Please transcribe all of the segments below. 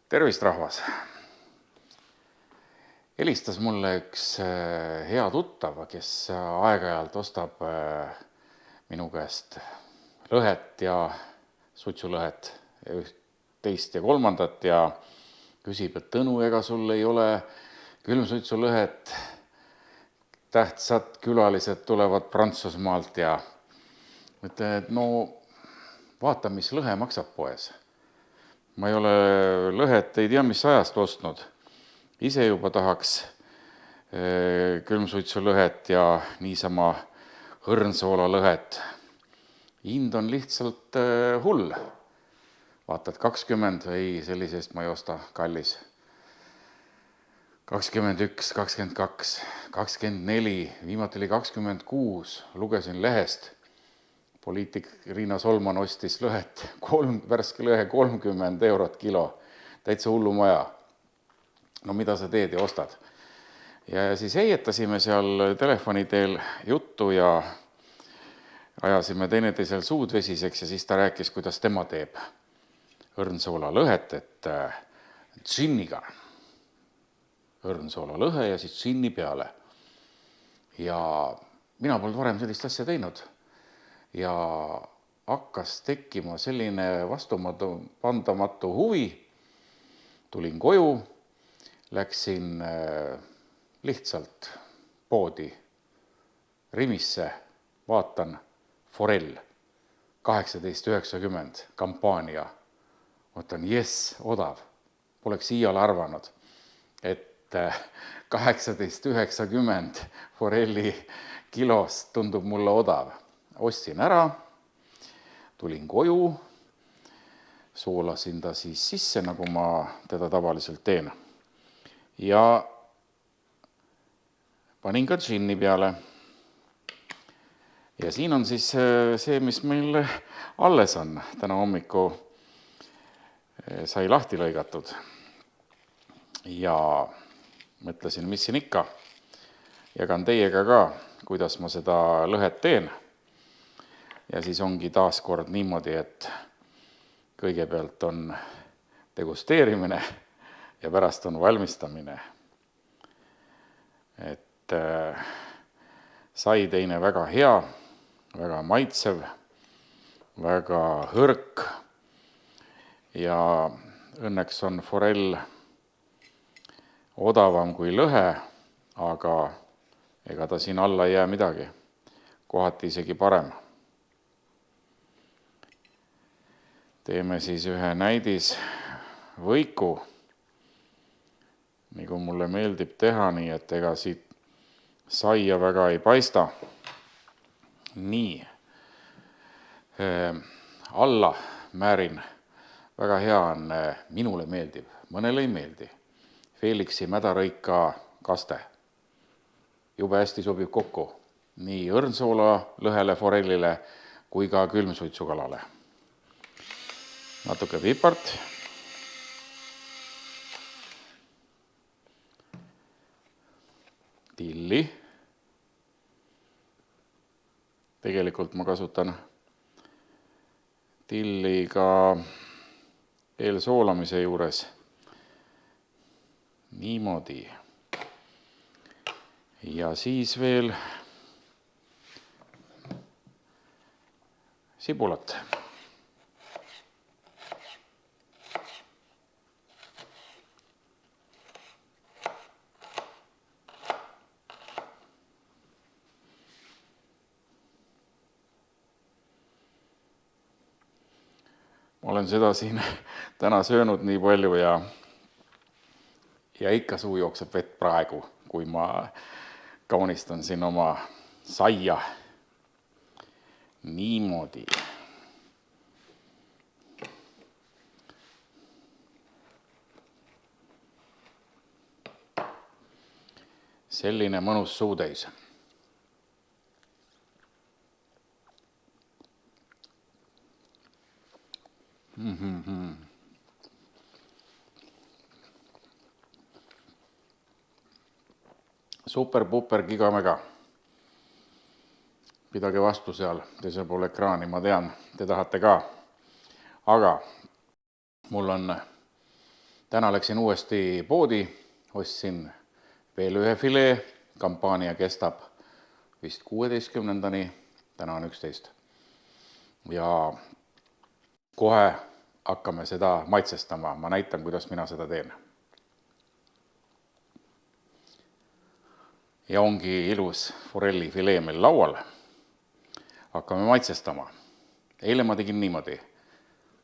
Tervist, rahvas! Helistas mulle üks hea tuttav, kes aeg-ajalt ostab minu käest lõhet ja sutsulõhet ja üht teist ja kolmandat ja küsib, et Tõnu, ega sul ei ole külmsutsulõhet, tähtsad külalised tulevad Prantsusmaalt ja mõtlen, et no vaata, mis lõhe maksab poes. Ma ei ole lõhet ei tea mis ajast ostnud. Ise juba tahaks külmsuitsulõhet ja niisama hõrnsoola lõhet. Hind on lihtsalt hull. Vaatad 20, ei, sellisest ma ei osta, kallis. 21, 22, 24, viimati oli 26, lugesin lehest. Poliitik Riina Solman ostis lõhet, värske lõhe 30 eurot kilo, täitsa hullu maja. No mida sa teed ja ostad? Ja siis heietasime seal telefoni teel juttu ja ajasime teineteisel suud vesiseks ja siis ta rääkis, kuidas tema teeb hõrnsoola lõhet, et džinniga. Hõrnsoola lõhe ja siis džinni peale. Ja mina polnud varem sellist asja teinud. Ja hakkas tekkima selline vastupandamatu huvi. Tulin koju, läksin lihtsalt poodi Rimisse, vaatan Forell 18,90 kampaania. Mõtlen, jess, odav. Poleks iial arvanud, et 18,90 Forelli kilost tundub mulle odav. Ostsin ära, tulin koju, soolasin ta siis sisse, nagu ma teda tavaliselt teen. Ja panin ka džinni peale. Ja siin on siis see, mis meil alles on. Täna hommiku sai lahti lõigatud. Ja mõtlesin, mis siin ikka. Jagan teiega ka, kuidas ma seda lõhet teen. Ja siis ongi taas kord niimoodi, et kõigepealt on degusteerimine ja pärast on valmistamine. Et sai teine väga hea, väga maitsev, väga hõrk ja õnneks on forell odavam kui lõhe, aga ega ta siin alla ei jää midagi, kohati isegi parem. Teeme siis ühe näidisvõiku, nagu mulle meeldib teha, nii et ega siit saia väga ei paista. Nii, alla määrin, väga hea on, minule meeldib, mõnele ei meeldi. Felixi mädarõika kaste. Jube hästi sobib kokku nii hõrnsoola lõhele forellile kui ka külmsuitsukalale. Natuke pipart. Tilli. Tegelikult ma kasutan tilli ka eelsoolamise juures. Niimoodi. Ja siis veel sibulat. Ma olen seda siin täna söönud nii palju ja ikka suu jookseb vett praegu, kui ma kaunistan siin oma saia. Niimoodi. Selline mõnus suutäis. Super, puper, gigamega. Pidage vastu seal teisel pool ekraani, ma tean, te tahate ka. Aga mul on Täna läksin uuesti poodi, ostsin veel ühe filee, kampaania kestab vist 16-ndani, täna on 11. Ja kohe hakkame seda maitsestama, ma näitan, kuidas mina seda teen. Ja ongi ilus forellifilee meil laual. Hakkame maitsestama. Eile ma tegin niimoodi.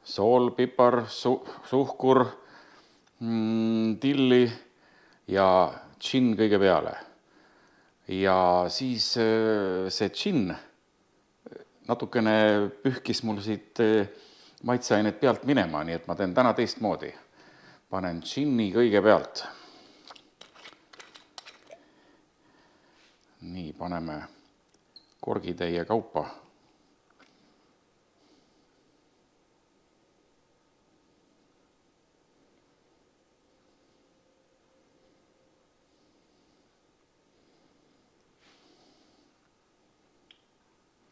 Sool, pipar, suhkur, tilli ja džinn kõige peale. Ja siis see džinn natukene pühkis mul siit maitseainet pealt minema, nii et ma teen täna teistmoodi. Panen džinni kõige pealt. Nii, paneme korgitäie kaupa.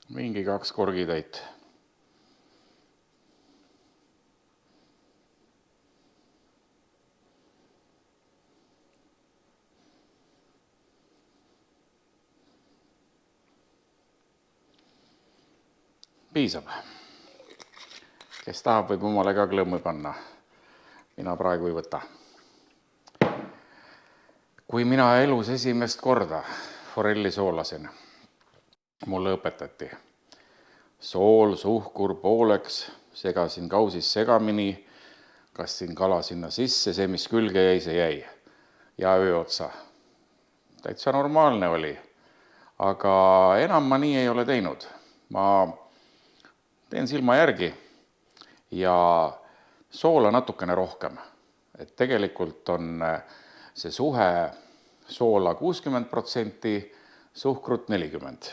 Mingi 2 korgitäit. Piisab. Kes tahab, võib omale ka klõmmi panna. Mina praegu ei võta. Kui mina elus esimest korda forelli soolasin, mulle õpetati. Sool, suhkur pooleks, segasin kausis segamini, kastin kala sinna sisse, see, mis külge jäi, see jäi. Ja öö otsa. Täitsa normaalne oli. Aga enam ma nii ei ole teinud. Ma teen silma järgi ja soola natukene rohkem. Et tegelikult on see suhe soola 60%, suhkrut 40%.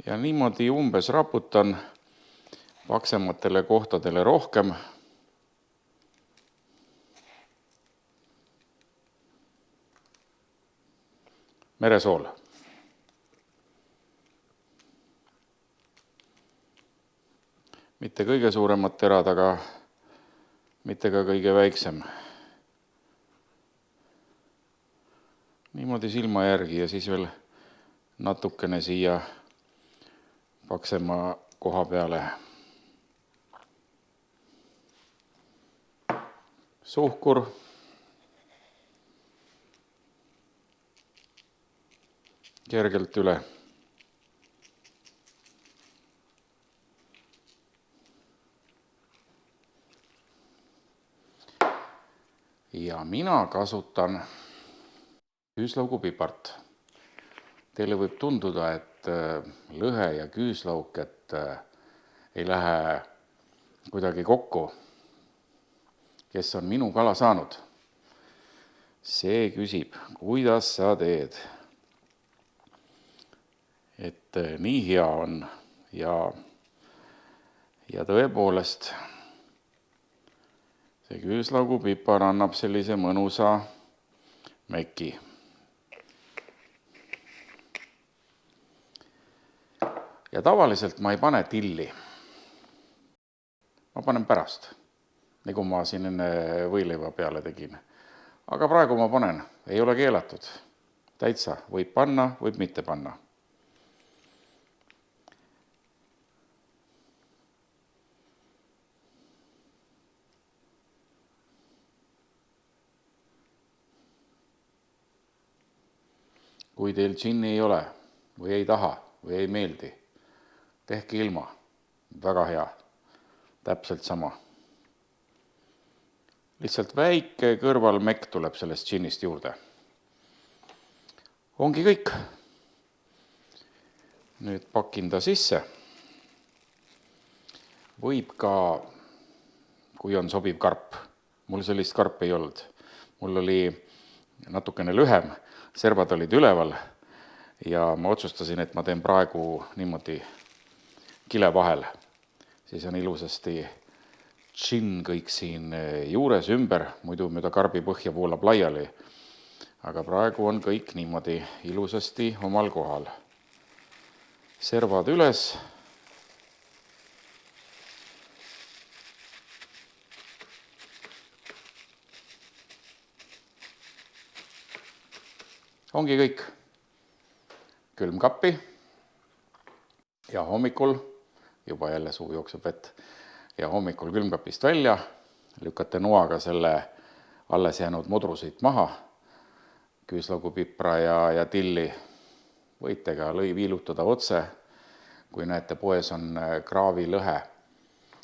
Ja niimoodi umbes raputan paksematele kohtadele rohkem. Meresool. Mitte kõige suuremad terad, aga mitte ka kõige väiksem. Niimoodi silma järgi ja siis veel natukene siia paksema koha peale. Suhkur. Kergelt üle. Ja mina kasutan küüslaugupipart. Teile võib tunduda, et lõhe ja küüslauk, et ei lähe kuidagi kokku. Kes on minu kala saanud, see küsib, kuidas sa teed. Et nii hea on ja tõepoolest see küüslaugupipar annab sellise mõnusa meki. Ja tavaliselt ma ei pane tilli. Ma panen pärast, nagu ma siin enne võileiva peale tegin. Aga praegu ma panen, ei ole keelatud. Täitsa, võib panna, võib mitte panna. Kui teil džinni ei ole või ei taha või ei meeldi, tehke ilma. Väga hea. Täpselt sama. Lihtsalt väike kõrvalmekk tuleb sellest džinnist juurde. Ongi kõik. Nüüd pakin ta sisse. Võib ka, kui on sobiv karp. Mul sellist karp ei olnud. Mul oli natukene lühem. Servad olid üleval ja ma otsustasin, et ma teen praegu niimoodi kile vahel. Siis on ilusasti džinn kõik siin juures ümber, muidu mööda karbi põhja voolab laiali. Aga praegu on kõik niimoodi ilusasti omal kohal. Servad üles. ongi kõik. Külmkappi ja hommikul, juba jälle suu jookseb vett, ja hommikul külmkapist välja, lükkate noaga selle alles jäänud mudrusid maha, küüslaugu-pipra ja tilli, võite ka lõi viilutada otse, kui näete, poes on kraavilõhe,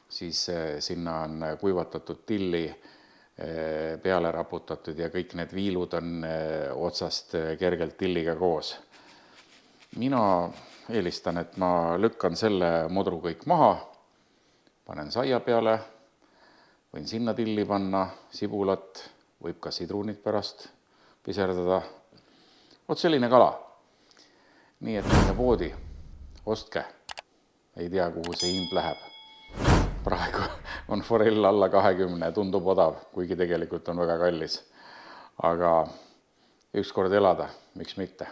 siis sinna on kuivatatud tilli peale raputatud ja kõik need viilud on otsast kergelt tilliga koos. Mina eelistan, et ma lükkan selle mudru kõik maha, panen saia peale, võin sinna tilli panna sibulat, võib ka sidrunit pärast piserdada. Vot selline kala. Nii et minge poodi, ostke. Ei tea, kuhu see hind läheb. Praegu on forell alla 20, tundub odav, kuigi tegelikult on väga kallis. Aga ükskord elada, miks mitte.